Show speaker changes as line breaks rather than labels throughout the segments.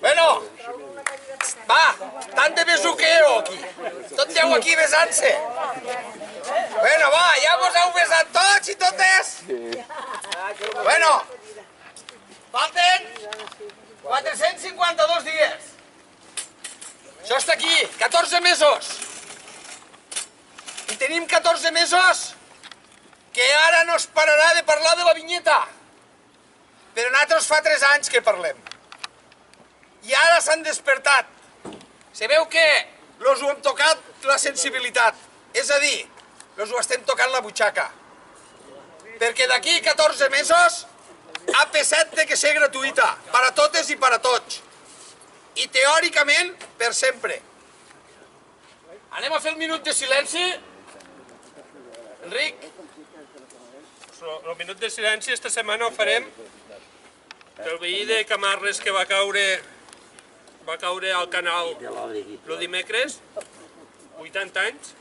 Bueno, va, tant de besuqueo aquí. Tots heu aquí besant-se. Bueno, va, ja vos heu besat tots i totes? Bueno, falten 452 dies. Això està aquí, 14 mesos. I tenim 14 mesos que ara no es pararà de parlar de la vinyeta. Però nosaltres fa 3 anys que parlem. I ara s'han despertat. Sabeu que els ho hem tocat la sensibilitat. És a dir, els ho estem tocant la butxaca. Perquè d'aquí 14 mesos AP7 té que ser gratuïta, per a totes i per a tots. I teòricament, per sempre. Anem a fer el minut de silenci. Enric?
El minut de silenci esta setmana ho farem pel veí de Camarles que va caure al canal el dimecres, 80 anys,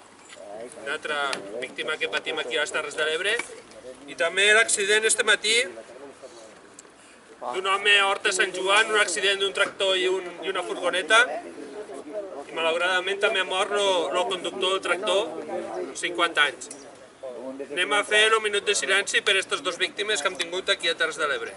una altra víctima que patim aquí a les Terres de l'Ebre, i també l'accident este matí d'un home a Horta Sant Joan, un accident d'un tractor i una furgoneta, i malauradament també ha mort el conductor del tractor, 50 anys. Anem a fer el minut de silenci per aquestes dues víctimes que hem tingut aquí a Terres de l'Ebre.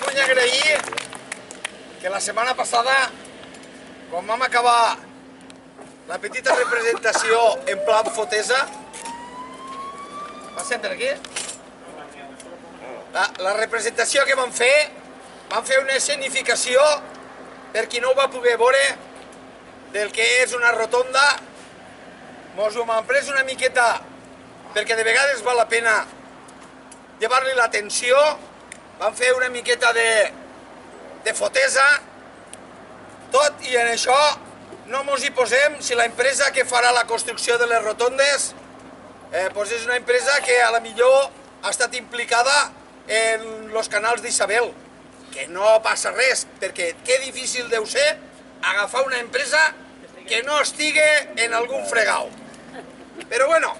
Vull agrair que la setmana passada, quan vam acabar la petita representació en plan fotesa, passem per aquí, la representació que vam fer una escenificació, per qui no ho va poder veure, del que és una rotonda. Mos ho hem pres una miqueta, perquè de vegades val la pena llevar-li l'atenció. Vam fer una miqueta de fotesa, tot i en això no mos hi posem si la empresa que farà la construcció de les rotondes és una empresa que a la millor ha estat implicada en els canals d'Isabel, que no passa res, perquè que difícil deu ser agafar una empresa que no estigui en algun fregau. Però bueno,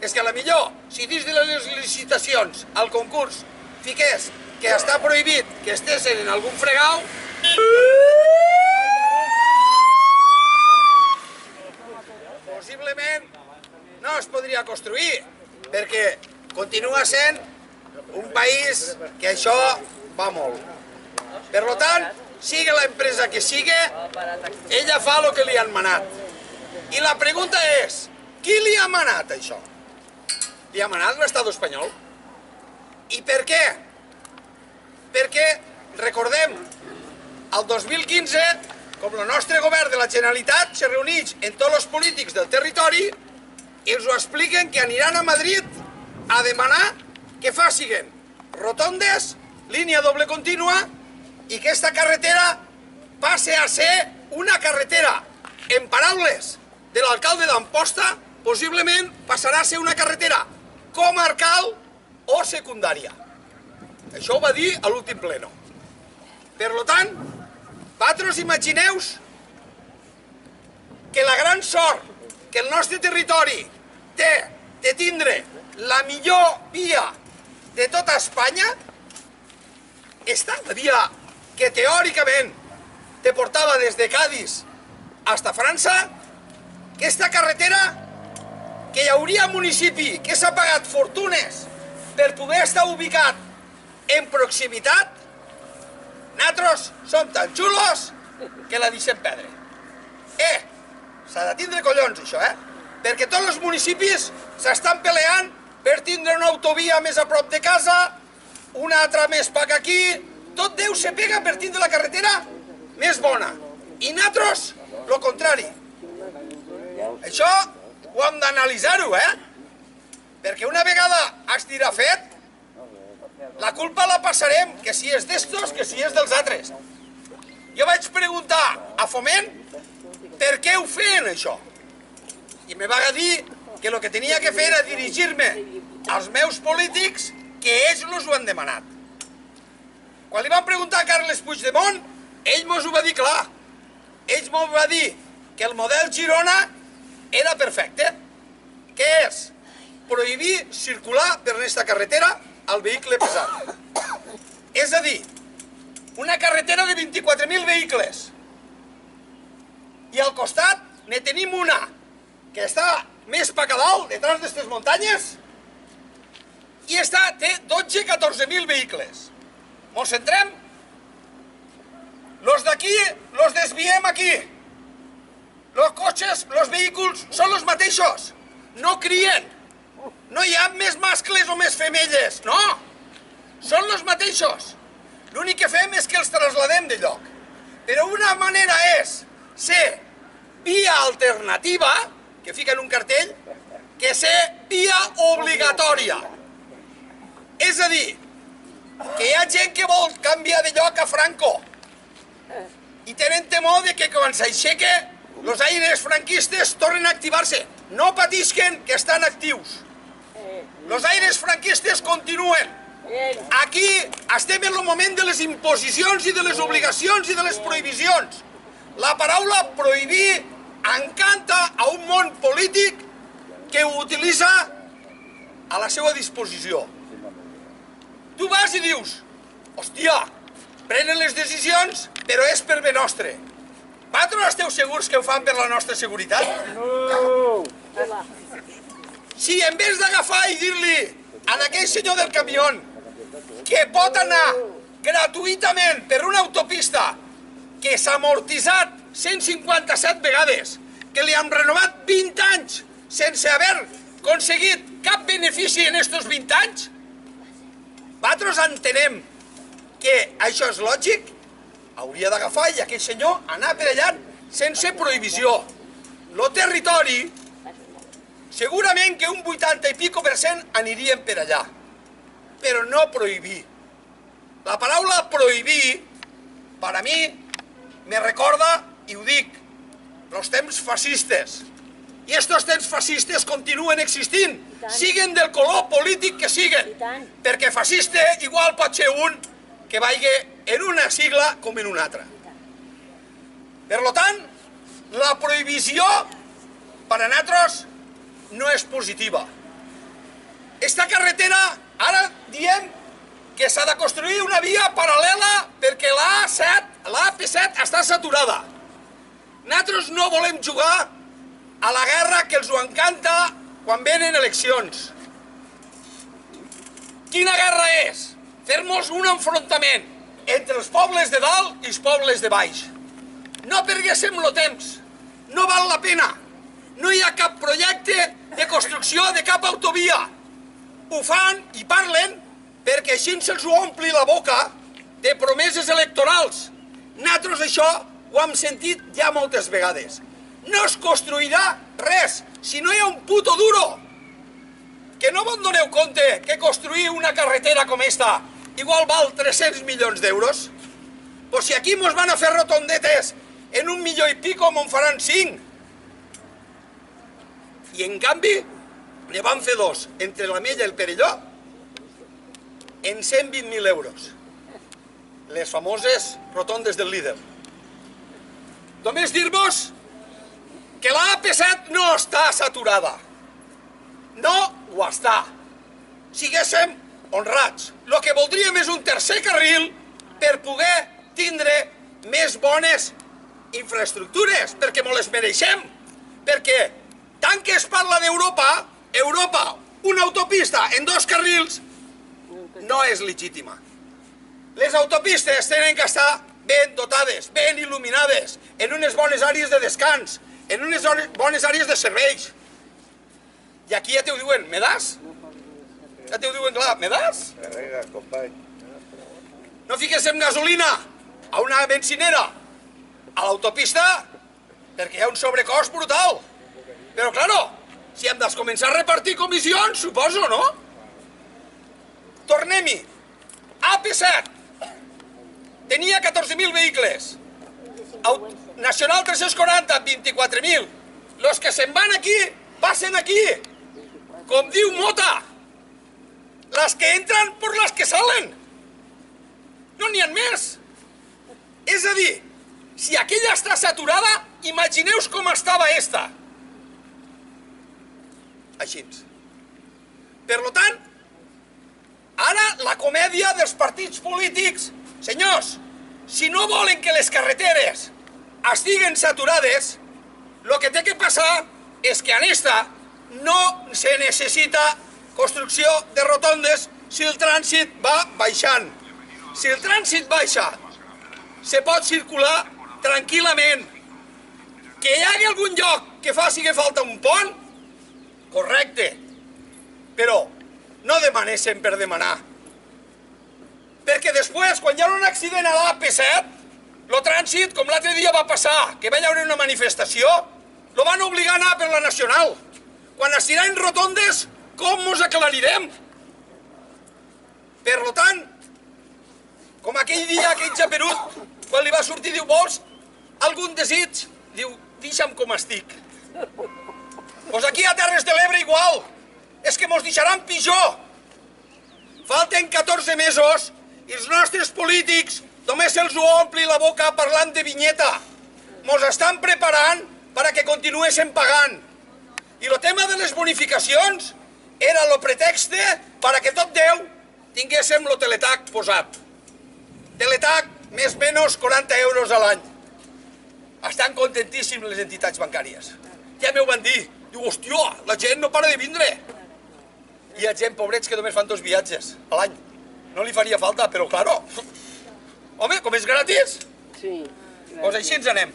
és que a la millor, si dins de les licitacions al concurs fiqués que està prohibit que estiguessin en algun fregau, possiblement no es podria construir, perquè continua sent un país que això va molt. Per tant, sigui l'empresa que sigui, ella fa el que li han manat. I la pregunta és, qui li ha manat això? Li ha manat l'estat espanyol? I per què? Perquè, recordem, el 2015, com el nostre govern de la Generalitat se reuneix amb tots els polítics del territori i els ho expliquen que aniran a Madrid a demanar que facin rotondes, línia doble contínua i que aquesta carretera passi a ser una carretera. En paraules de l'alcalde d'Amposta, possiblement passarà a ser una carretera comarcal o secundària. Això ho va dir a l'últim pleno. Per tant, vosaltres imagineu que la gran sort que el nostre territori té de tindre la millor via de tota Espanya, la via que teòricament te portava des de Cádiz fins a França, aquesta carretera que hi hauria municipi que s'ha pagat fortunes per poder estar ubicat en proximitat, nosaltres som tan xulos que la deixem perdre. S'ha de tindre collons, això, perquè tots els municipis s'estan peleant per tindre una autovia més a prop de casa, una altra més paga aquí, tot Déu se pega per tindre la carretera més bona. I nosaltres, el contrari. Això ho hem d'analitzar-ho, Perquè una vegada estirà fet, la culpa la passarem, que si és d'estos, que si és dels altres. Jo vaig preguntar a Foment per què ho feien, això. I me va dir que el que tenia que fer era dirigir-me als meus polítics, que ells els ho han demanat. Quan li van preguntar a Carles Puigdemont, ell mos ho va dir clar. Ell mos va dir que el model Girona era perfecte, que és prohibir circular per aquesta carretera al vehicle pesat. És a dir, una carretera de 24.000 vehicles. I al costat ne tenim una que està més pa que dalt, detrás d'estes muntanyes, i té 12-14.000 vehicles. Mos centrem? Los d'aquí los desviem aquí. Los cotxes, los vehicles són els mateixos. No crien. No hi ha més mascles o més femelles, no. Són els mateixos. L'únic que fem és que els trasladem de lloc. Però una manera és ser via alternativa, que fiquen un cartell, que ser via obligatòria. És a dir, que hi ha gent que vol canviar de lloc a Franco i tenen temor de que quan s'aixeque els aires franquistes tornen a activar-se. No patisquen, que estan actius. Els aires franquistes continuen. Aquí estem en el moment de les imposicions i de les obligacions i de les prohibicions. La paraula prohibir encanta a un món polític que ho utilitza a la seva disposició. Tu vas i dius, hòstia, prenen les decisions, però és per bé nostre. Vosaltres esteu segurs que ho fan per la nostra seguretat? No! Si en vez d'agafar i dir-li a aquell senyor del camió que pot anar gratuïtament per una autopista que s'ha amortitzat 157 vegades, que li han renovat 20 anys sense haver aconseguit cap benefici en aquests 20 anys, vosaltres entenem que això és lògic? Hauria d'agafar i aquell senyor anar per allà sense prohibició. El territori, segurament que un 80 i pico % anirien per allà, però no prohibir. La paraula prohibir, per a mi, me recorda, i ho dic, els temps fascistes. I aquests temps fascistes continuen existint, siguen del color polític que siguen, perquè fascista igual pot ser un que vagi en una sigla com en una altra. Per tant, la prohibició per a nosaltres no és positiva. Esta carretera, ara diem que s'ha de construir una via paral·lela perquè l'AP7 està saturada. Nosaltres no volem jugar a la guerra que els ho encanta quan venen eleccions. Quina guerra és? Fer-nos un enfrontament entre els pobles de dalt i els pobles de baix. No perguéssim el temps, no val la pena. No hi ha cap projecte de construcció de cap autovia. Ho fan i parlen perquè així se'ls ompli la boca de promeses electorals. Nosaltres això ho hem sentit ja moltes vegades. No es construirà res si no hi ha un puto duro. Que no vos doneu compte que construir una carretera com esta igual val 300 milions d'euros? Pues si aquí mos van a fer rotondetes en 1 milió i pico, me'n faran 5. I en canvi, ne van fer 2, entre l'Amella i el Perelló, en 120.000 euros. Les famoses rotondes del líder. Només dir-vos que la AP7 no està saturada. No ho està. Siguéssim honrats. El que voldríem és un tercer carril per poder tindre més bones infraestructures, perquè mos les mereixem. Perquè tant que es parla d'Europa, una autopista en 2 carrils no és legítima. Les autopistes tenen que estar ben dotades, ben il·luminades, en unes bones àrees de descans, en unes bones àrees de serveis. I aquí ja t'ho diuen, me das? Ja t'ho diuen clar, me das? No fiquéssim gasolina a una benzinera a l'autopista perquè hi ha un sobrecost brutal. Però, claro, si hem de començar a repartir comissions, suposo, no? Tornem-hi. AP7 tenia 14.000 vehicles. Nacional 340, 24.000. Los que se'n van aquí, passen aquí. Com diu Mota, les que entren per les que salen. No n'hi ha més. És a dir, si aquella està saturada, imagineu-vos com estava esta. Així. Per tant, ara la comèdia dels partits polítics. Senyors, si no volen que les carreteres estiguen saturades, el que té que passar és que en esta no se necessita construcció de rotondes si el trànsit va baixant. Si el trànsit baixa, se pot circular tranquil·lament. Que hi hagi algun lloc que faci que falta un pont, correcte, però no demanessin per demanar. Perquè després, quan hi ha un accident a l'AP7, el trànsit, com l'altre dia va passar, que va haver una manifestació, lo van obligar a anar per la Nacional. Quan es tiran rotondes, com mos aclarirem? Per tant, com aquell dia, aquell japerut, quan li va sortir, diu, vols algun desig? Diu, deixa'm com estic. Doncs aquí a Terres de l'Ebre igual. És que mos deixaran pitjor. Falten 14 mesos i els nostres polítics només se'ls ho ompli la boca parlant de vinyeta. Mos estan preparant perquè continuéssim pagant. I el tema de les bonificacions era el pretext perquè tot Déu tinguéssim el teletac posat. Teletac, més o menys 40 euros a l'any. Estan contentíssims les entitats bancàries. Ja m'ho van dir. Diu, hòstia, la gent no para de vindre. Hi ha gent, pobrets, que només fan 2 viatges a l'any. No li faria falta, però, claro. Home, com és gratis, doncs així ens anem.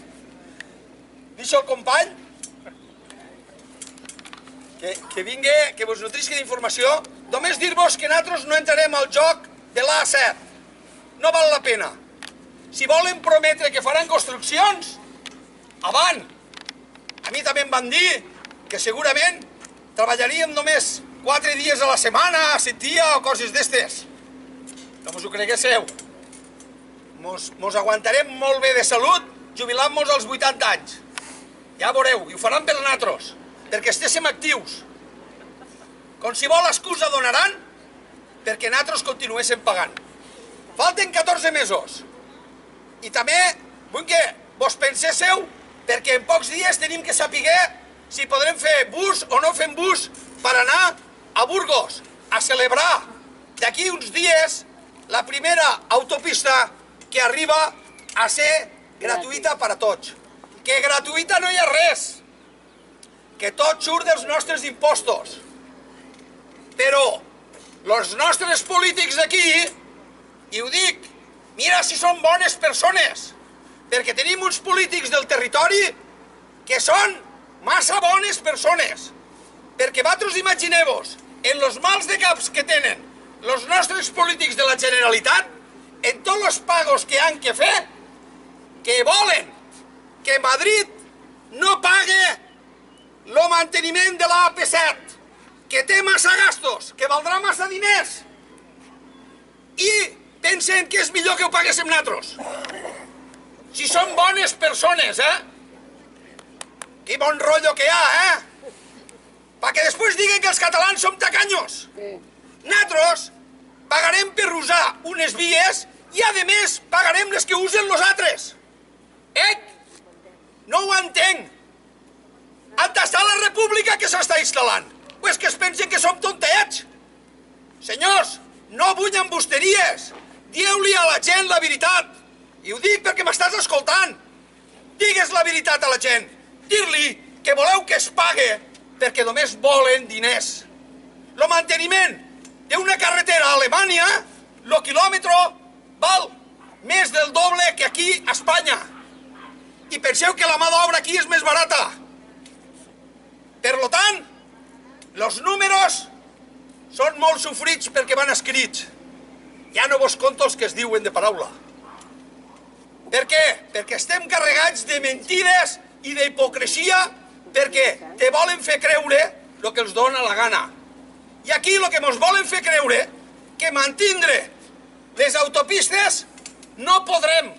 Deixo el company que vingui, que vos nutrisqui d'informació. Només dir-vos que nosaltres no entrarem al joc de l'A7. No val la pena. Si volen prometre que faran construccions, avant. A mi també em van dir que segurament treballaríem només 4 dies a la setmana, 7 dies o coses d'estes. No us ho creguéssiu. Mos aguantarem molt bé de salut jubilant-nos als 80 anys. Ja veureu, i ho faran per nosaltres, perquè estéssim actius. Qualsevol excusa donaran perquè nosaltres continuéssim pagant. Falten 14 mesos. I també vull que vos penséssiu, perquè en pocs dies tenim que saber si podrem fer bus o no fem bus per anar a Burgos a celebrar d'aquí uns dies la primera autopista que arriba a ser gratuïta per a tots. Que gratuïta no hi ha res, que tot surt dels nostres impostos. Però els nostres polítics d'aquí, i ho dic, mira si són bones persones, perquè tenim uns polítics del territori que són massa bones persones. Perquè vosaltres imagineu-vos, en els mals de caps que tenen els nostres polítics de la Generalitat, en tots els pagos que han que fer, que volen que Madrid no pague el manteniment de l'AP7, que té massa gastos, que valdrà massa diners, i pensen que és millor que ho paguéssim nosaltres. Si són bones persones, Que bon rotllo que hi ha, Perquè després diguen que els catalans som tacanyos. Nosaltres pagarem per usar unes vies i, a més, pagarem les que usen els altres. No ho entenc. On està la república que s'està instal·lant? Pues que es pensen que som tontets. Senyors, no vull embusteries. Dieu-li a la gent la veritat. I ho dic perquè m'estàs escoltant. Digues la veritat a la gent. Dir-li que voleu que es pague perquè només volen diners. El manteniment d'una carretera a Alemanya, el quilòmetre val més del doble que aquí a Espanya. I penseu que la mà d'obra aquí és més barata. Per tant, els números són molt sofrits perquè van escrits. Ja no vos conto els que es diuen de paraula. Per què? Perquè estem carregats de mentides i d'hipocresia perquè te volen fer creure el que els dona la gana. I aquí el que ens volen fer creure que mantindre les autopistes no podrem.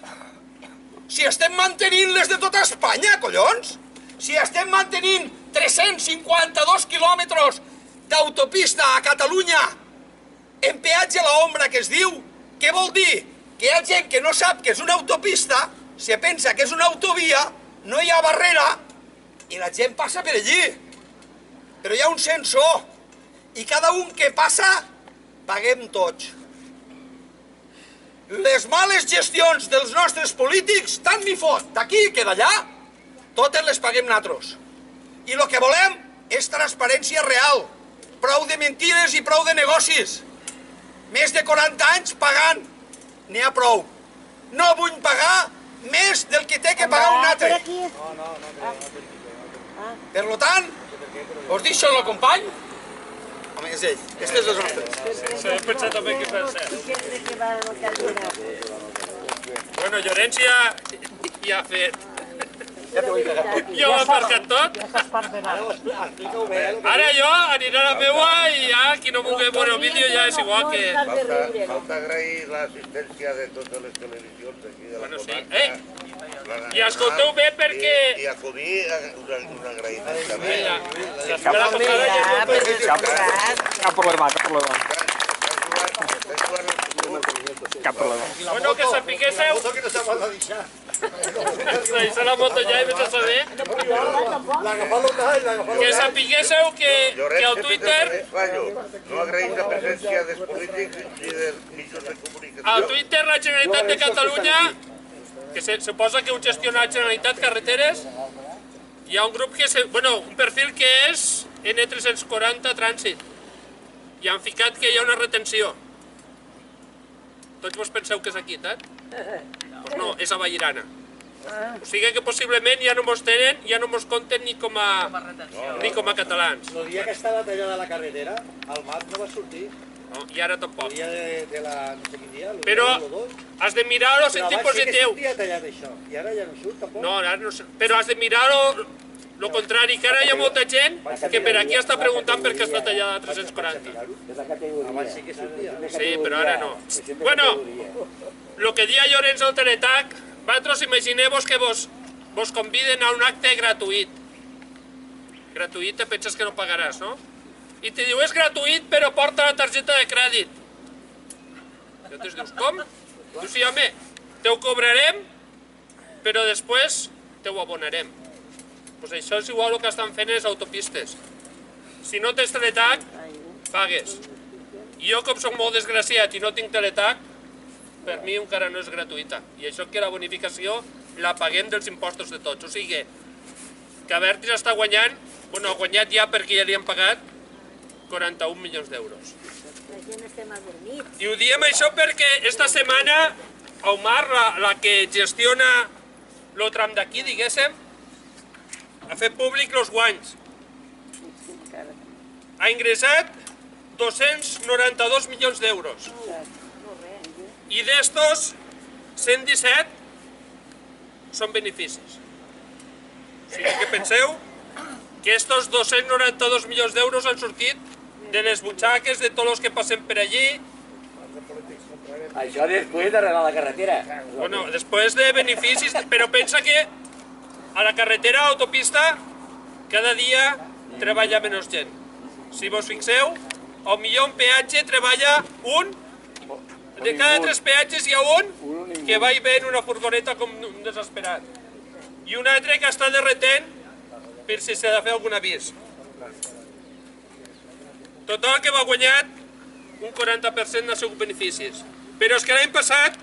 Si estem mantenint les de tota Espanya, collons! Si estem mantenint 352 quilòmetres d'autopista a Catalunya en peatge a l'ombra que es diu, què vol dir? Que hi ha gent que no sap que és una autopista, se pensa que és una autovia, no hi ha barrera i la gent passa per allí. Però hi ha un sensor i cada un que passa paguem tots. Les males gestions dels nostres polítics, tant m'hi fot, d'aquí que d'allà, totes les paguem nosaltres. I el que volem és transparència real, prou de mentides i prou de negocis. Més de 40 anys pagant, n'hi ha prou. No vull pagar més del que té que pagar un altre. Per tant, us deixo el company. Home, és ell, este és els nostres.
S'ha pensat també que és cert. Bueno, Llorenç ja ha fet. Ja ho ha aparcat tot. Ara jo aniré a la meua i ja, qui no vulgui veure el vídeo ja és igual que...
Falta agrair l'assistència de totes les televisions aquí de la comarca.
I escolteu bé perquè...
I acudir un agraïment també.
Cap problema. Cap problema.
Bueno, que sapiguéssiu... Deixar la moto ja i vés a saber. Que sapiguéssiu que al Twitter...
No agraïm la presència dels polítics ni dels mitjans de comunicació.
Al Twitter la Generalitat de Catalunya, que se suposa que ho gestiona la Generalitat Carreteres, hi ha un grup que... Bueno, un perfil que és N340 Trànsit. I han ficat que hi ha una retenció. Tots vos penseu que és aquí, tant? Doncs no, és a Vallirana. O sigui que possiblement ja no mos tenen, ja no mos compten ni com a catalans.
El dia que estava tallada la carretera, el MAP no va sortir.
No, i ara tampoc.
El dia de la... no sé quin dia,
Però has de mirar-ho en tipus de teu.
Però abans sí que sortia tallat això, i ara ja no surt tampoc.
No, ara no sé. Però has de mirar-ho lo contrari, que ara hi ha molta gent que per aquí està preguntant per què està tallada a 340.
Abans sí que sortia.
Sí, però ara no. Bueno, el que dia Llorenç al Teletac, vosaltres imagineu-vos que vos conviden a un acte gratuït. Gratuït te penses que no pagaràs, no? I te diu, és gratuït però porta la targeta de crèdit. I llavors dius, com? Dius, sí, home, te ho cobrarem, però després te ho abonarem. Doncs això és igual el que estan fent les autopistes. Si no tens Teletac, pagues. I jo, com soc molt desgraciat i no tinc Teletac, per mi encara no és gratuïta. I això que la bonificació la paguem dels impostos de tots. O sigui que Abertis està guanyant, bueno, ha guanyat ja perquè ja li han pagat 41 milions d'euros. I ho diem això perquè esta setmana Omar, la que gestiona el tram d'aquí, diguéssim, ha fet públic els guanys. Ha ingressat 292 milions d'euros. I d'estos, 117 són beneficis. O sigui que penseu que estos 292 milions d'euros han sortit de les butxaques de tots els que passen per allí.
Això després d'arreglar la carretera.
Bueno, després de beneficis, però pensa que a la carretera, a l'autopista, cada dia treballa menys gent. Si vos fixeu, al millor un peatge treballa un, de cada 3 peatges hi ha un que va i ven una furgoneta com un desesperat. I un altre que està derretent per si s'ha de fer algun avís. Total que va guanyat un 40% dels seus beneficis. Però és que l'any passat,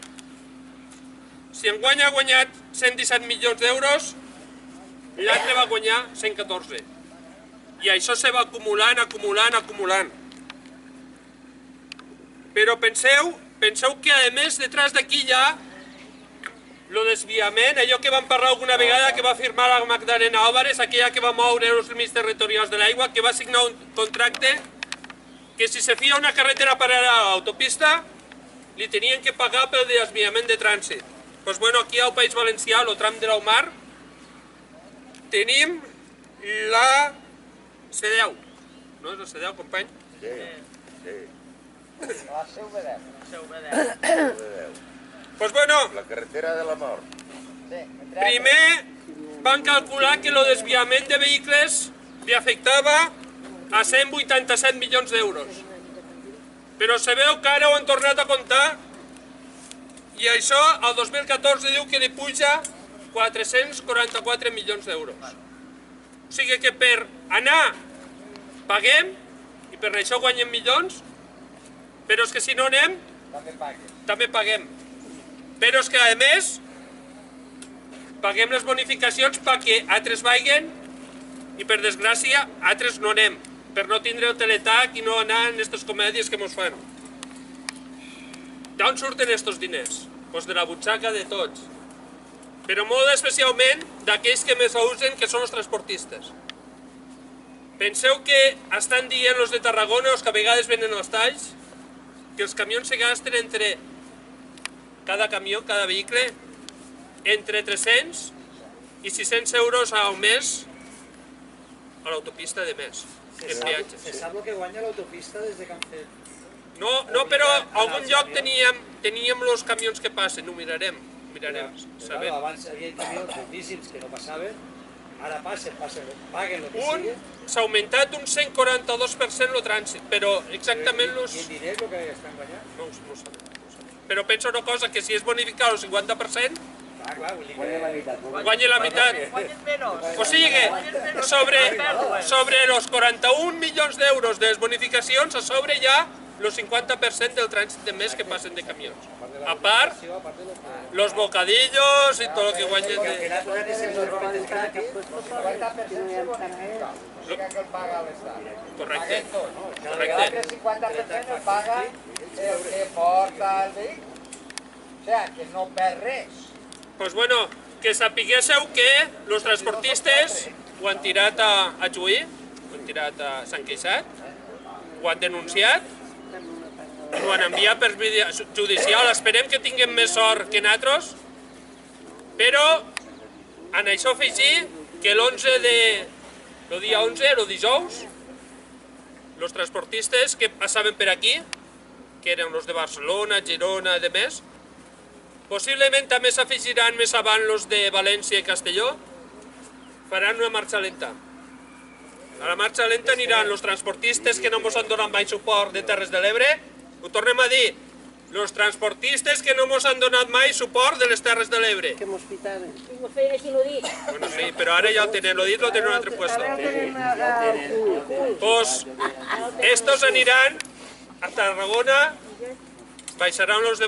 si enguany ha guanyat 117 milions d'euros, l'altre va guanyar 114. I això se va acumulant. Però penseu que a més detrás d'aquí hi ha el desviament, allò que vam parlar alguna vegada que va firmar la Magdalena Álvarez, aquella que va moure els límits territorials de l'aigua, que va signar un contracte que si se feia una carretera paral·lela a l'autopista li tenien que pagar pel desviament de trànsit. Doncs bueno, aquí al País Valencià, el tram de l'Omar, tenim la C10. No és la C10, company?
Sí, sí.
La CV10.
Doncs bueno,
La carretera de la mort.
primer van calcular que el desviament de vehicles li afectava a 187 milions d'euros. Però sabeu que ara ho han tornat a comptar i això al 2014 diu que li puja 444 milions d'euros. O sigui que per anar paguem i per això guanyem milions, però és que si no anem també paguem. Però és que a més paguem les bonificacions perquè altres vagin i per desgràcia altres no anem, per no tindre el teletac i no anar en aquestes comèdies que mos fan. D'on surten aquests diners? Doncs de la butxaca de tots. Però molt especialment d'aquells que més usen, que són els transportistes. Penseu que estan dient els de Tarragona, els que a vegades venen als talls, que els camions se gasten entre, cada camió, cada vehicle, entre 300 i 600 euros al mes a l'autopista de mes, en peatges.
Se sap el que guanya l'autopista des que han fet.
No, però a algun lloc teníem els camions que passen, ho mirarem, sabem.
Abans hi havia camions moltíssims que no passaven, ara passen, paguen el que sigui.
S'ha augmentat un 142% el trànsit, però exactament els...
I en diners el que estan guanyant?
No ho sabem. Però penso una cosa, que si és bonificar el 50%, guanya la meitat. O sigui, sobre els 41 milions d'euros de les bonificacions, a sobre hi ha el 50% del trànsit de mes que passen de camions. A part, los bocadillos i tot el que guanyen de... Correcte.
L'altre 50% el paga el que porta el vehicle. O sigui, que no perd res.
Doncs bueno, que sapiguéssiu que els transportistes ho han tirat a Juí, ho han tirat a Sant Queixat, ho han denunciat, ho han enviat per via judicial. Esperem que tinguem més sort que nosaltres, però en això afegir que l'11 el dia 11, el dijous, els transportistes que passaven per aquí, que eren els de Barcelona, Girona i demés, possiblement també s'afegiran més avant els de València i Castelló, faran una marxa lenta. A la marxa lenta aniran els transportistes que no ens han donat mai suport de Terres de l'Ebre, ho tornem a dir, els transportistes que no ens han donat mai suport de les Terres de l'Ebre.
Que mos pitaven. I mos feien així no dit.
Bueno, sí, però ara ja el tenen, lo dit lo tenen en un altre puesto. Pues estos aniran a Tarragona, baixaran los de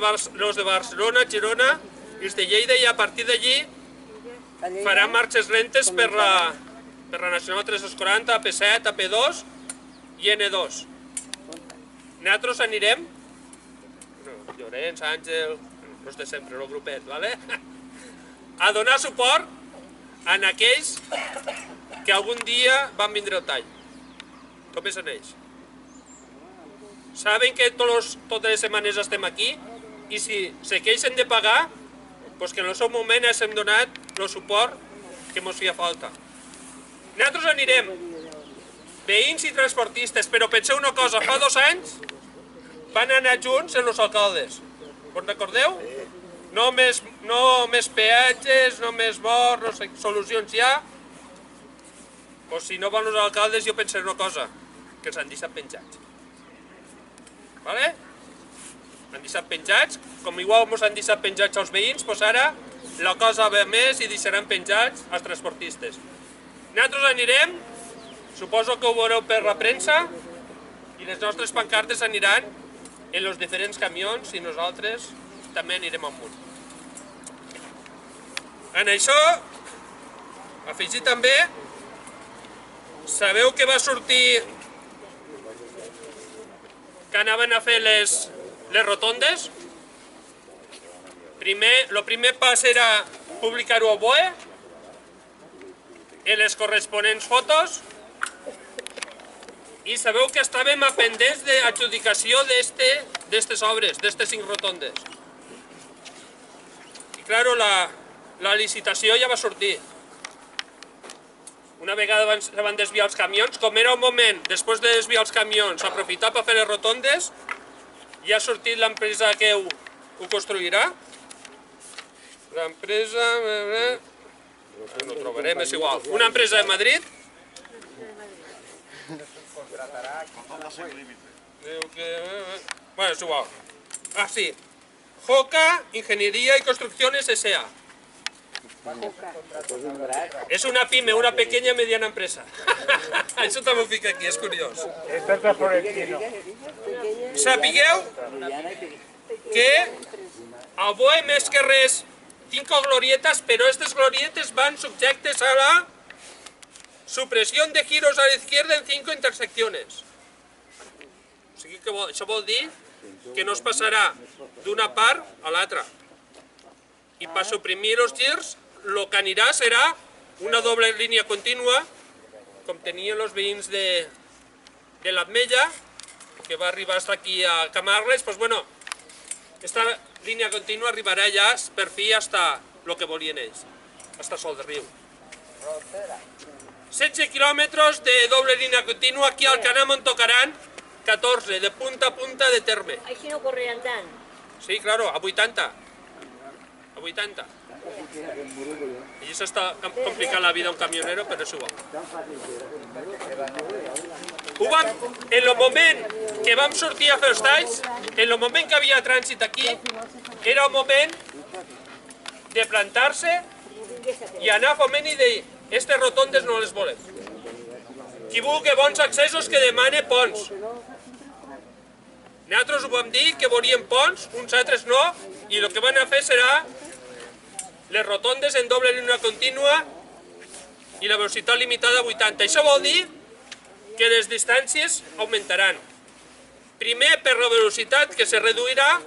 Barcelona, Girona i els de Lleida i a partir d'allí faran marxes lentes per la Nacional 340, AP7, AP2 i N2. Nosaltres anirem, Llorenç, Àngel, els de sempre, el grupet, a donar suport a aquells que algun dia van vindre al tall. Com és en ells? Saben que totes les setmanes estem aquí i si se queixen de pagar, doncs que en el seu moment hem donat el suport que ens feia falta. Nosaltres anirem, veïns i transportistes, però penseu una cosa, fa 2 anys van anar junts en els alcaldes. Us recordeu? No més peatges, no més morts, no sé, solucions ja. Doncs si no van els alcaldes jo pensaré una cosa, que els han deixat penjats. Vale? Han deixat penjats, com igual ens han deixat penjats els veïns, doncs ara la cosa va més i deixaran penjats els transportistes. Nosaltres anirem, suposo que ho veureu per la premsa, i les nostres pancartes aniran en els diferents camions i nosaltres també anirem amunt. En això, afegir també, sabeu que va sortir que anaven a fer les rotondes? El primer pas era publicar-ho al BOE, en les corresponents fotos, i sabeu que estàvem a pendents d'adjudicació d'aquestes obres, d'aquestes 5 rotondes. I clar, la licitació ja va sortir. una vegada se van desviar els camions, com era un moment, després de desviar els camions, aprofitar per fer les rotondes, ja ha sortit l'empresa que ho construirà. L'empresa... no ho trobarem, és igual. Una empresa de Madrid. Bueno, és igual. Ah, sí. Joca, Ingeniería y Construcciones S.A. És una pyme, una pequeña y mediana empresa. Això també ho fica aquí, és curiós. Sapigueu que avui més que res tinc glorietes, però aquestes glorietes van subjectes a la supressió de giros a la izquierda en 5 intersecciones. O sigui que això vol dir que no es passarà d'una part a l'altra. I per suprimir els girs, el que anirà serà una doble línia contínua, com tenien els veïns de l'Ametlla, que va arribar fins aquí a Camarles. Doncs bueno, aquesta línia contínua arribarà ja per fi fins el que volien ells, fins Sol de Riu. 16 quilòmetres de doble línia contínua, aquí al Canam en tocaran 14, de punta a punta de terme.
Així no correran tant.
Sí, claro, a 80. A 80. I s'està complicant la vida a un camionero, però és igual. En el moment que vam sortir a fer els talls, en el moment que havia trànsit aquí, era el moment de plantar-se i anar foment i dir: aquestes rotondes no les volem. Qui vulgui bons accessos que demane ponts. Nosaltres ho vam dir que volíem ponts, uns altres no, i el que van a fer serà les rotondes en doble línia contínua i la velocitat limitada a 80. Això vol dir que les distàncies augmentaran. Primer per la velocitat, que se reduirà,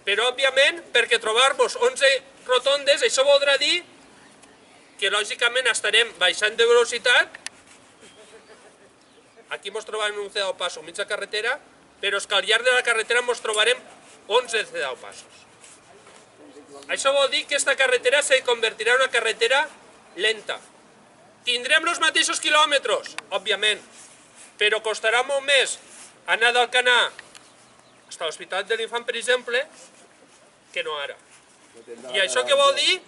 però òbviament perquè trobar-vos 11 rotondes, això voldrà dir que lògicament estarem baixant de velocitat. Aquí ens trobem un cedau passo mig de carretera, però és que al llarg de la carretera ens trobarem 11 cedau passos. Això vol dir que aquesta carretera se convertirà en una carretera lenta. Tindrem els mateixos quilòmetres, òbviament, però costarà molt més anar d'Alcanar fins a l'Hospital de l'Infant, per exemple, que no ara. I això què vol dir?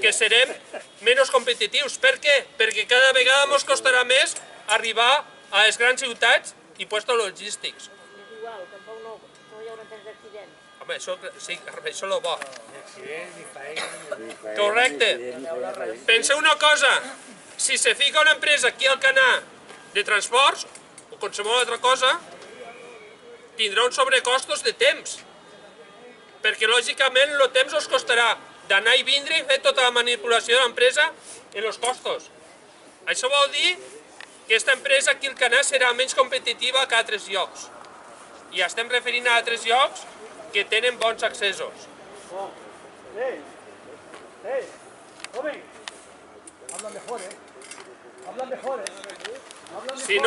Que serem menys competitius. Per què? Perquè cada vegada ens costarà més arribar a les grans ciutats i puestos logístics.
És igual, tampoc no hi haurà tants accidents.
Home, això és el bo. Correcte. Penseu una cosa, si se fica una empresa aquí al Canà de transports o qualsevol altra cosa, tindrà uns sobrecostos de temps. Perquè lògicament el temps us costarà d'anar i vindre i fer tota la manipulació de l'empresa en els costos. Això vol dir que aquesta empresa aquí al Canà serà menys competitiva que a altres llocs. I estem referint a altres llocs que tenen bons accessos. Si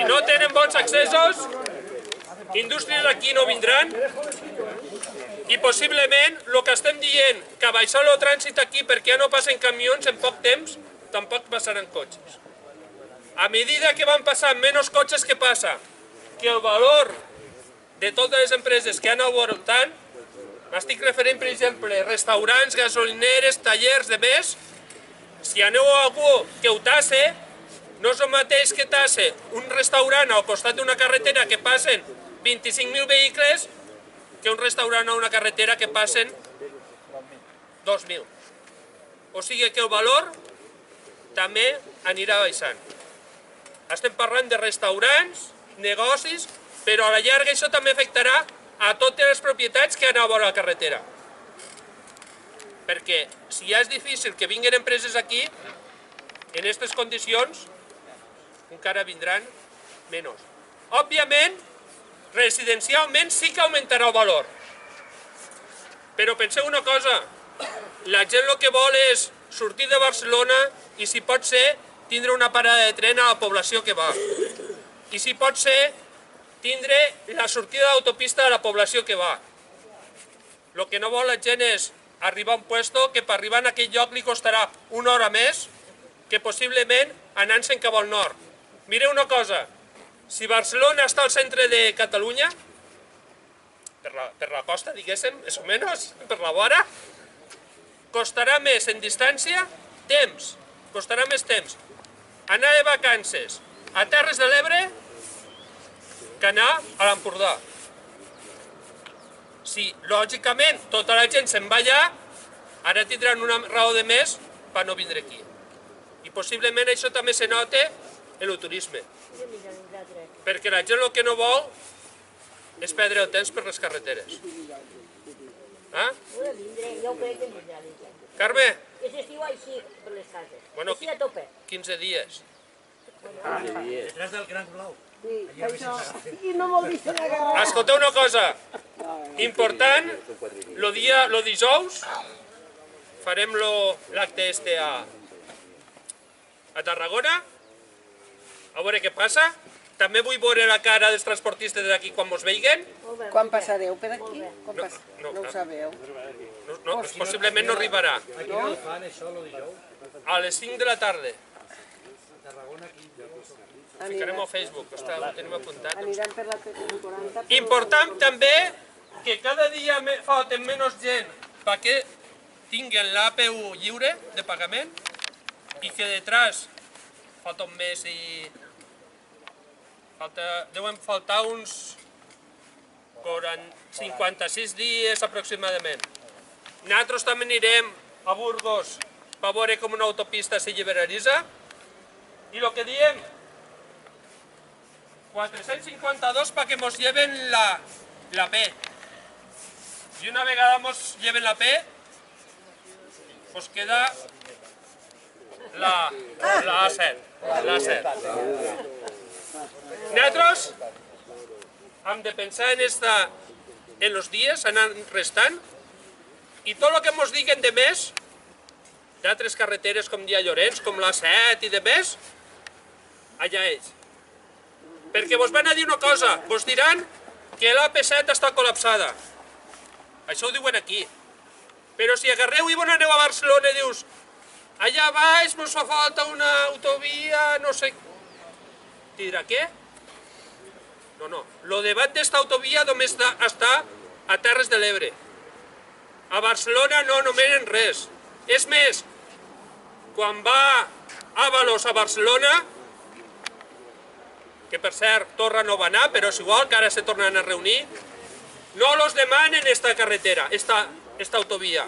no tenen bons accessos, indústries aquí no vindran i possiblement el que estem dient, que baixar el trànsit aquí perquè ja no passen camions en poc temps, tampoc passaran cotxes. A medida que van passant menys cotxes, què passa? Que el valor de totes les empreses que han al voltant, m'estic referint, per exemple, restaurants, gasolineres, tallers, de més, si aneu a algú que ho tasse, no és el mateix que tasse un restaurant al costat d'una carretera que passen 25.000 vehicles que un restaurant a una carretera que passen 2.000. O sigui que el valor també anirà baixant. Estem parlant de restaurants, negocis, però a la llarga això també afectarà a totes les propietats que han a vora la carretera. Perquè si ja és difícil que vinguin empreses aquí, en aquestes condicions encara vindran menys. Òbviament, residencialment sí que augmentarà el valor. Però penseu una cosa, la gent el que vol és sortir de Barcelona i si pot ser tindre una parada de tren a la població que va. I si pot ser tindre la sortida d'autopista a la població que va. El que no vol la gent és arribar a un puesto que per arribar a aquell lloc li costarà una hora més que possiblement anant-se'n cap al nord. Mireu una cosa, si Barcelona està al centre de Catalunya, per la costa, diguéssim, més o menys, per la vora, costarà més en distància, temps, costarà més temps anar de vacances a Terres de l'Ebre que anar a l'Empordà. Si, lògicament, tota la gent se'n va allà, ara tindran una raó de més per no vindre aquí. I possiblement això també se nota en el turisme. Perquè la gent el que no vol és perdre el temps per les carreteres. Carme?
Aquest estiu així, per les cases.
Bueno,
Així a tope.
15 dies.
Detrás del Gran Blau.
I no vol dir ser agarrat.
Escolteu una cosa, important, el dijous farem l'acte este a Tarragona, a veure què passa. També vull veure la cara dels transportistes d'aquí quan mos veiguen.
Quan passareu per aquí?
No
No ho sabeu.
No, possiblement no arribarà.
A quina hora fan això, el dijous?
A les 5 de la tarda.
Tarragona, aquí.
Ficarem al Facebook, ho tenim apuntat.
Aniran per la T40.
Important també que cada dia falten menys gent perquè tinguen l'APU lliure de pagament i que detrás falta un mes i deuen faltar uns 56 dies aproximadament. Nosaltres també anirem a Burgos per veure com una autopista se liberalitza i el que diem 452 perquè mos lleven la P. I una vegada mos lleven la P, pues queda la A7. Nosaltres hem de pensar en els dies anant restant i tot el que mos diguen de més, d'altres carreteres com dia Llorenç, com l'A7 i de més, allà ells. Perquè vos van a dir una cosa, vos diran que l'AP7 està col·lapsada. Això ho diuen aquí. Però si agarreu i vos aneu a Barcelona i dius allà baix mos fa falta una autovia, no sé... Te dirà què? No. Lo debat d'esta autovia només està a Terres de l'Ebre. A Barcelona no nomenen res. És més, quan va Ábalos a Barcelona, que per cert Torra no va anar, però és igual que ara se tornen a reunir, no los demanen esta carretera, esta autovia.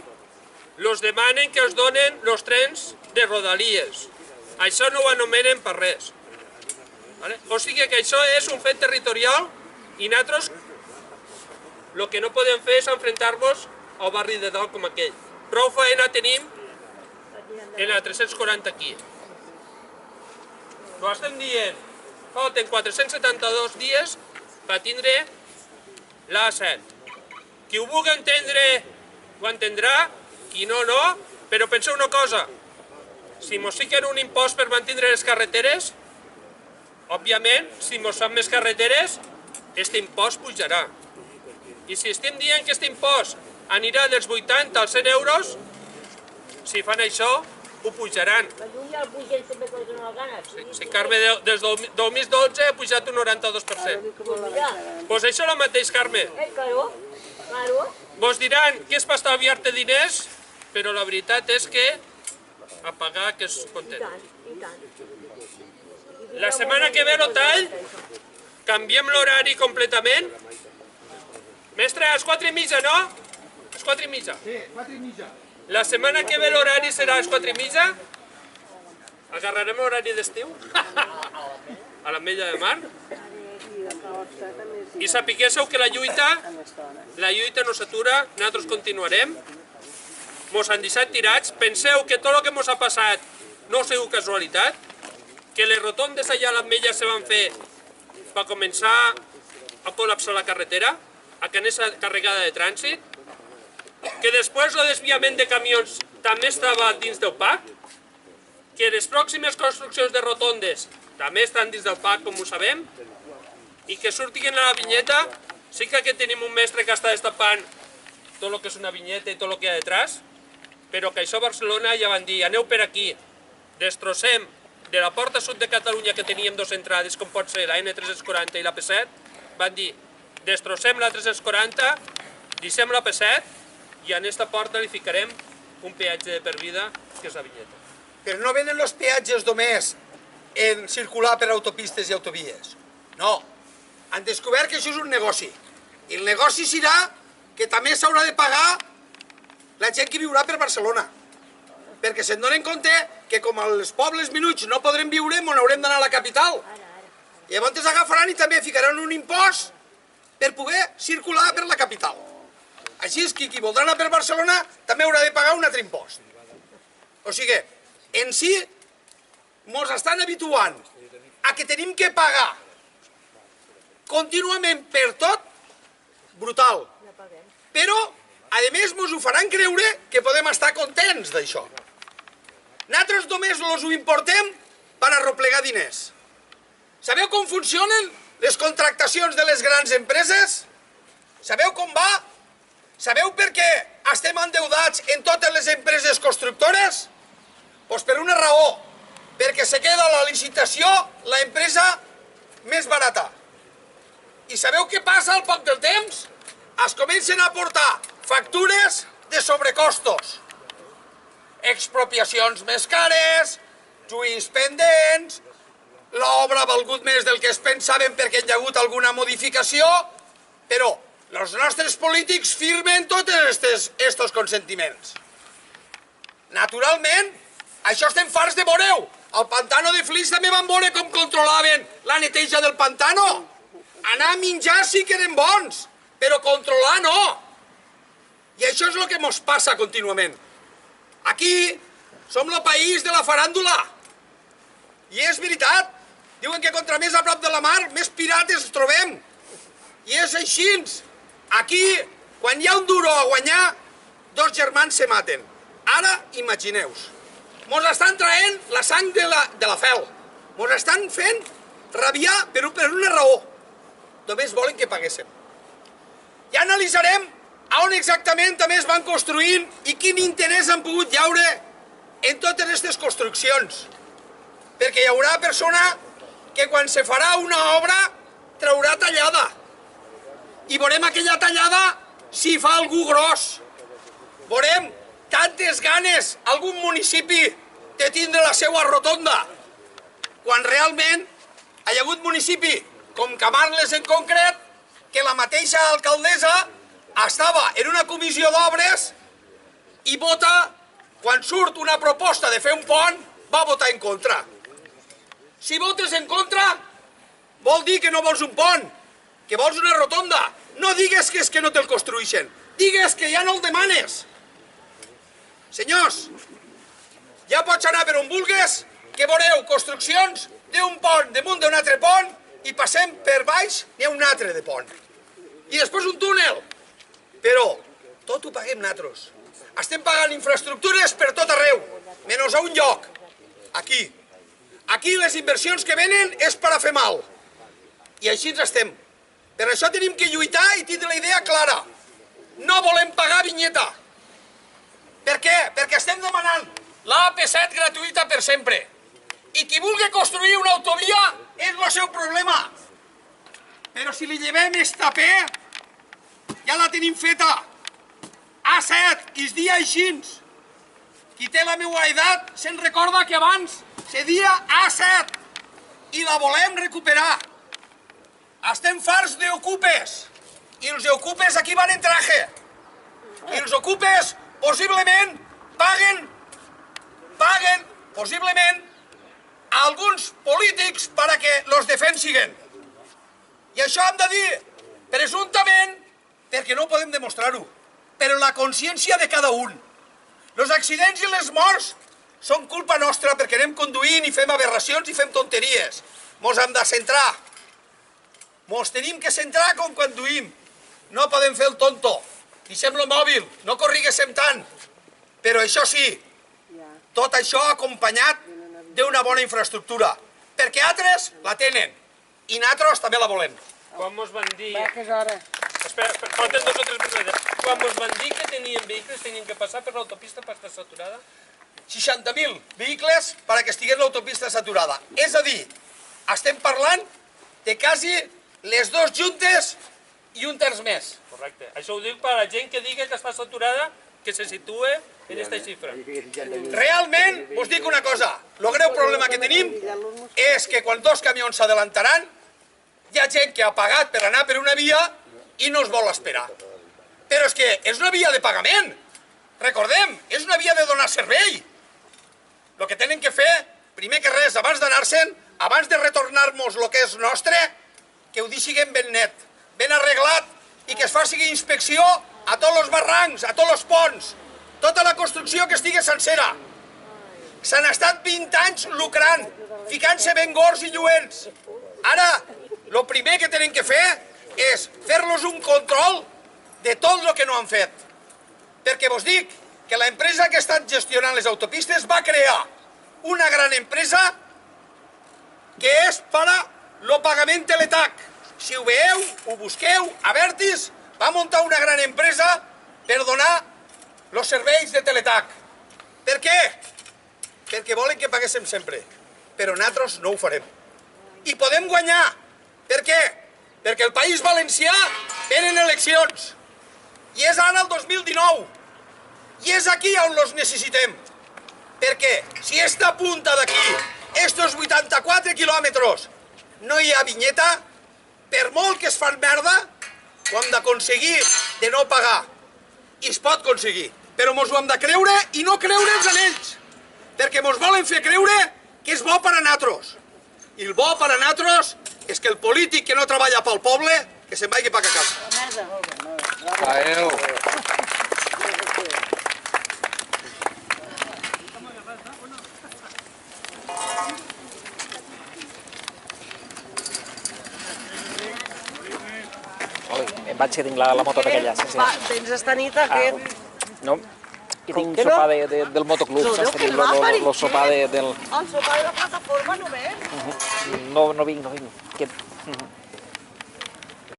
Los demanen que els donen los trens de Rodalies. Això no ho anomenen per res. O sigui que això és un fet territorial i nosaltres el que no podem fer és enfrontar-nos al barri de dalt com aquell. Prou feina tenim en la 340 aquí. Ho estem dient, falten 472 dies per tindre l'A7. Qui ho vulgui entendre ho entendrà, qui no, no, però penseu una cosa, si mos fiquen un impost per mantindre les carreteres, òbviament, si mos fan més carreteres, aquest impost pujarà. I si estem dient que aquest impost anirà dels 80 als 100 euros, si fan això, ho pujaran.
La llum ja el pugen sempre quan donen ganes.
Si Carme, des del 2012 ha pujat un 92%. Doncs això és el mateix, Carme.
Claro.
Vos diran que és per estalviar-te diners, però la veritat és que a pagar que és content.
I tant.
La setmana que ve el tall, canviem l'horari completament. Mestre, a les 4:30, no? A les 4:30.
Sí, 4:30.
La setmana que ve l'horari serà a les 4:30. Agarrarem l'horari d'estiu a l'Ametlla de Mar. I sapiguéssiu que la lluita no s'atura, nosaltres continuarem. Mos han deixat tirats. Penseu que tot el que mos ha passat no ha sigut casualitat, que les rotondes allà a l'Ametlla se van fer per començar a col·lapsar la carretera, a que anés carregada de trànsit, que després el desviament de camions també estava dins del PAC, que les pròximes construccions de rotondes també estan dins del PAC, com ho sabem, i que surtin a la vinyeta. Sí que aquí tenim un mestre que està destapant tot el que és una vinyeta i tot el que hi ha detrás, però que això a Barcelona ja van dir, aneu per aquí, destrossem de la porta sud de Catalunya que teníem dues entrades, com pot ser la N340 i la P7, van dir, destrossem la 340, deixem la P7 i a aquesta porta li ficarem un peatge de per vida, que és la vinyeta.
Però no venen els peatges només en circular per autopistes i autovies. No. Han descobert que això és un negoci. I el negoci serà que també s'haurà de pagar la gent que viurà per Barcelona. Perquè se'n donen compte que com els pobles minuts no podrem viure, on haurem d'anar a la capital. I llavors agafaran i també ficaran un impost per poder circular per la capital. Així és que qui voldrà anar per Barcelona també haurà de pagar un altre impost. O sigui, en si, ens estan habituant a que tenim que pagar contínuament per tot, brutal. Però, a més, ens ho faran creure que podem estar contents d'això. Nosaltres només ho importem per arroplegar diners. Sabeu com funcionen les contractacions de les grans empreses? Sabeu com va? Sabeu per què estem endeudats en totes les empreses constructores? Doncs per una raó, perquè se queda a la licitació l'empresa més barata. I sabeu què passa al poc del temps? Es comencen a portar factures de sobrecostos. Expropiacions més cares, juís pendents, l'obra ha valgut més del que es pensaven perquè hi ha hagut alguna modificació, però els nostres polítics firmen tots aquests consentiments. Naturalment, això estem farts de veure-ho. Al Pantano de Flix també van veure com controlaven la neteja del pantano. Anar a menjar sí que eren bons, però controlar no. I això és el que ens passa contínuament. Aquí som el país de la faràndula. I és veritat. Diuen que contra més a prop de la mar, més pirates trobem. I és així. Aquí, quan hi ha un duro a guanyar, dos germans se maten. Ara, imagineu-vos. Ens estan traient la sang de la fel. Ens estan fent rabiar per una raó. Només volen que paguéssim. Ja analitzarem on exactament també es van construint i quin interès han pogut llaure en totes aquestes construccions. Perquè hi haurà persona que quan se farà una obra traurà tallada. I veurem aquella tallada si fa algú gros. Veurem tantes ganes algun municipi de tindre la seva rotonda, quan realment hi ha hagut municipi, com Camarles en concret, que la mateixa alcaldessa estava en una comissió d'obres i vota, quan surt una proposta de fer un pont, va votar en contra. Si votes en contra, vol dir que no vols un pont, que vols una rotonda. No digues que és que no te'l construeixen, digues que ja no el demanes. Senyors, ja pots anar per on vulgues, que veureu construccions d'un pont damunt d'un altre pont i passem per baix n'hi ha un altre de pont. I després un túnel. Però tot ho paguem nosaltres. Estem pagant infraestructures per tot arreu, menys a un lloc, aquí. Aquí les inversions que venen és per a fer mal. I així ens estem. Per això tenim que lluitar i tindre la idea clara. No volem pagar vinyeta. Per què? Perquè estem demanant la AP7 gratuïta per sempre. I qui vulgui construir una autovia és el seu problema. Però si li llevem esta P, ja la tenim feta. A7, i es dia així. Qui té la meva edat se'n recorda que abans se dia A7 i la volem recuperar. Estem farts d'ocupes i els ocupes aquí van en traje. I els ocupes possiblement paguen possiblement a alguns polítics perquè els defensiguen. I això hem de dir presumptament perquè no podem demostrar-ho, però la consciència de cada un. Els accidents i les morts són culpa nostra perquè anem conduint i fem aberracions i fem tonteries. Ens hem de centrar. Ens tenim que centrar com quan conduïm. No podem fer el tonto. Deixem-lo mòbil, no corriguéssim tant. Però això sí, tot això acompanyat d'una bona infraestructura. Perquè altres la tenen i nosaltres també la volem.
Quan mos van dir...
Va, que és hora.
Espera, falten 2 o 3 minuts. Quan mos van dir que tenien vehicles, tenien que passar per l'autopista per estar saturada.
60.000 vehicles perquè estigués l'autopista saturada. És a dir, estem parlant de quasi les 2 juntes i un terç més.
Correcte. Això ho dic per a la gent que digui que està saturada, que se situe en aquesta xifra.
Realment, us dic una cosa, el greu problema que tenim és que quan 2 camions s'adelantaran, hi ha gent que ha pagat per anar per una via i no es vol esperar. Però és que és una via de pagament. Recordem, és una via de donar servei. El que tenen que fer, primer que res, abans d'anar-se'n, abans de retornar-nos el que és nostre, que ho deixin ben net, ben arreglat, i que es faci inspecció a tots els barrancs, a tots els ponts, tota la construcció que estigui sencera. S'han estat 20 anys lucrant, ficant-se ben gords i lluents. Ara, el primer que tenen que fer és fer-los un control de tot el que no han fet. Perquè vos dic que l'empresa que ha estat gestionant les autopistes va crear una gran empresa que és per al pagament teletac. Si ho veieu, ho busqueu, Abertis va muntar una gran empresa per donar els serveis de teletac. Per què? Perquè volen que paguéssim sempre. Però nosaltres no ho farem. I podem guanyar. Per què? Perquè el País Valencià venen eleccions. I és ara el 2019. I és aquí on els necessitem. Perquè si esta punta d'aquí, estos 84 quilòmetres, no hi ha vinyeta, per molt que es fan merda, ho hem d'aconseguir de no pagar. I es pot aconseguir. Però mos ho hem de creure i no creure'ns en ells. Perquè mos volen fer creure que és bo per a nosaltres. I el bo per a nosaltres és que el polític que no treballa pel poble, que se'n vagi per a casa.
Adéu. Em vaig que tinc la moto d'aquella.
Va, tens esta nit aquest...
No, que tinc
que no?
sopar del motoclub,
No,
saps?
que
Tenim
no, Mari,
el sopar del...
El sopar de la plataforma només.
No vinc.